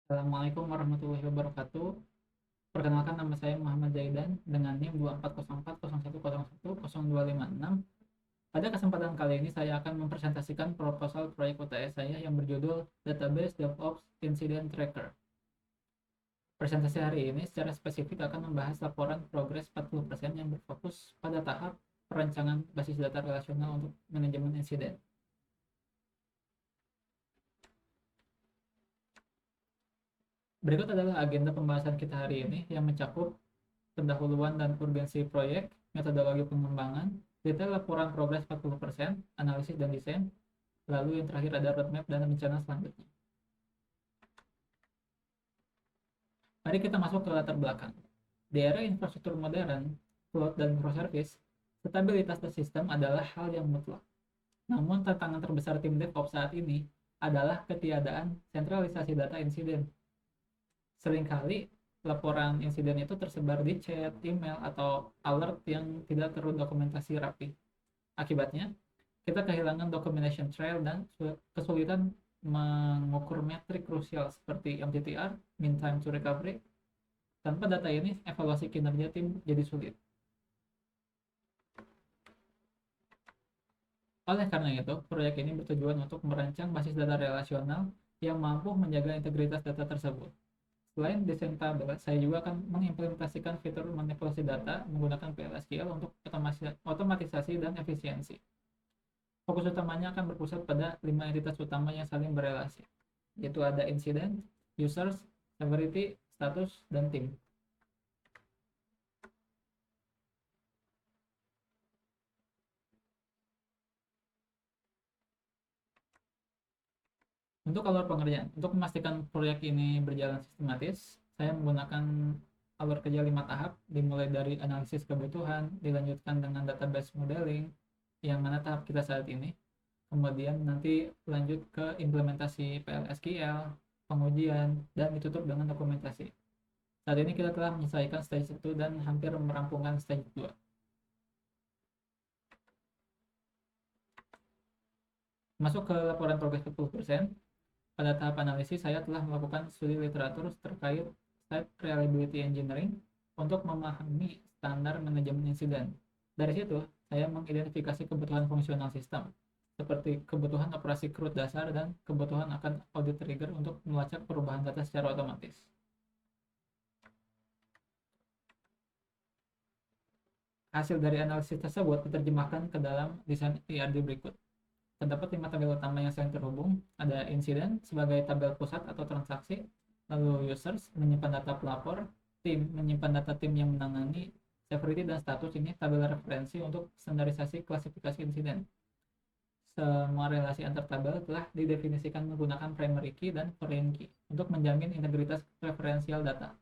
Assalamualaikum warahmatullahi wabarakatuh. Perkenalkan, nama saya Muhammad Zaidan dengan NIM 24040110102556. Pada kesempatan kali ini saya akan mempresentasikan proposal proyek UTS saya yang berjudul Database DevOps Incident Tracker. Presentasi hari ini secara spesifik akan membahas laporan progres 40% yang berfokus pada tahap perancangan basis data relasional untuk manajemen insiden. Berikut adalah agenda pembahasan kita hari ini yang mencakup pendahuluan dan urgensi proyek, metodologi pengembangan, detail laporan progres 40%, analisis dan desain, lalu yang terakhir ada roadmap dan rencana selanjutnya. Mari kita masuk ke latar belakang. Di era infrastruktur modern, cloud dan microservice, stabilitas sistem adalah hal yang mutlak. Namun tantangan terbesar tim DevOps saat ini adalah ketiadaan sentralisasi data insiden. Seringkali laporan insiden itu tersebar di chat, email, atau alert yang tidak terdokumentasi rapi. Akibatnya, kita kehilangan documentation trail dan kesulitan mengukur metrik krusial seperti MTTR, mean time to recovery. Tanpa data ini, evaluasi kinerja tim jadi sulit. Oleh karena itu, proyek ini bertujuan untuk merancang basis data relasional yang mampu menjaga integritas data tersebut. Selain desain tabel, saya juga akan mengimplementasikan fitur manipulasi data menggunakan PLSQL untuk otomatisasi dan efisiensi. Fokus utamanya akan berpusat pada 5 entitas utama yang saling berelasi, yaitu ada incident, users, severity, status, dan tim. Untuk alur pengerjaan, untuk memastikan proyek ini berjalan sistematis, saya menggunakan alur kerja 5 tahap, dimulai dari analisis kebutuhan, dilanjutkan dengan database modeling, yang mana tahap kita saat ini, kemudian nanti lanjut ke implementasi PLSQL, pengujian, dan ditutup dengan dokumentasi. Saat ini kita telah menyelesaikan stage 1 dan hampir merampungkan stage 2. Masuk ke laporan progres 40%. Pada tahap analisis, saya telah melakukan studi literatur terkait Site Reliability Engineering untuk memahami standar manajemen insiden. Dari situ, saya mengidentifikasi kebutuhan fungsional sistem, seperti kebutuhan operasi CRUD dasar dan kebutuhan akan audit trigger untuk melacak perubahan data secara otomatis. Hasil dari analisis tersebut diterjemahkan ke dalam desain ERD berikut. Terdapat 5 tabel utama yang saling terhubung. Ada insiden sebagai tabel pusat atau transaksi, lalu users menyimpan data pelapor, tim menyimpan data tim yang menangani, severity dan status ini tabel referensi untuk standarisasi klasifikasi insiden. Semua relasi antar tabel telah didefinisikan menggunakan primary key dan foreign key untuk menjamin integritas referensial data.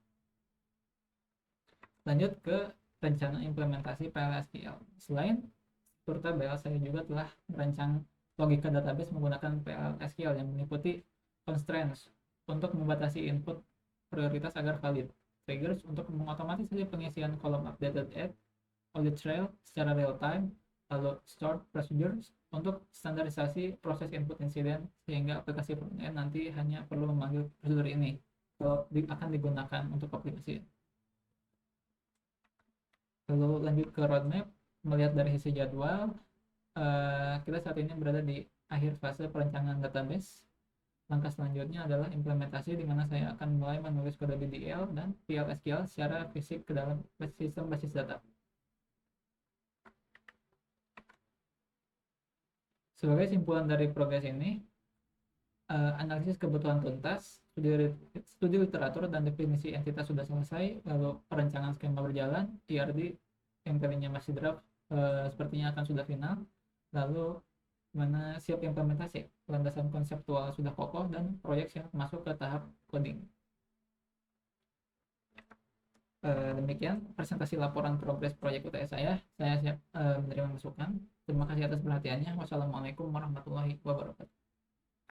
Lanjut ke rencana implementasi PLSQL. Selain struktur tabel, saya juga telah merancang logika database menggunakan PLSQL yang meliputi constraints untuk membatasi input prioritas agar valid, triggers untuk mengotomatisasi pengisian kolom updated at, audit trail secara real time, lalu stored procedures untuk standarisasi proses input insiden sehingga aplikasi frontend nanti hanya perlu memanggil prosedur ini kalau akan digunakan untuk aplikasi. Lalu lanjut ke roadmap, melihat dari sisi jadwal, kita saat ini berada di akhir fase perencanaan database. Langkah selanjutnya adalah implementasi, di mana saya akan mulai menulis kode DDL dan PLSQL secara fisik ke dalam sistem basis data. Sebagai simpulan dari progres ini, analisis kebutuhan tuntas, studi literatur dan definisi entitas sudah selesai, lalu perencanaan skema berjalan, ERD yang tadinya masih draft sepertinya akan sudah final, lalu mana siap implementasi, landasan konseptual sudah kokoh, dan proyek siap masuk ke tahap coding. Demikian presentasi laporan progres proyek UTS saya. Saya siap menerima masukan. Terima kasih atas perhatiannya. Wassalamualaikum warahmatullahi wabarakatuh.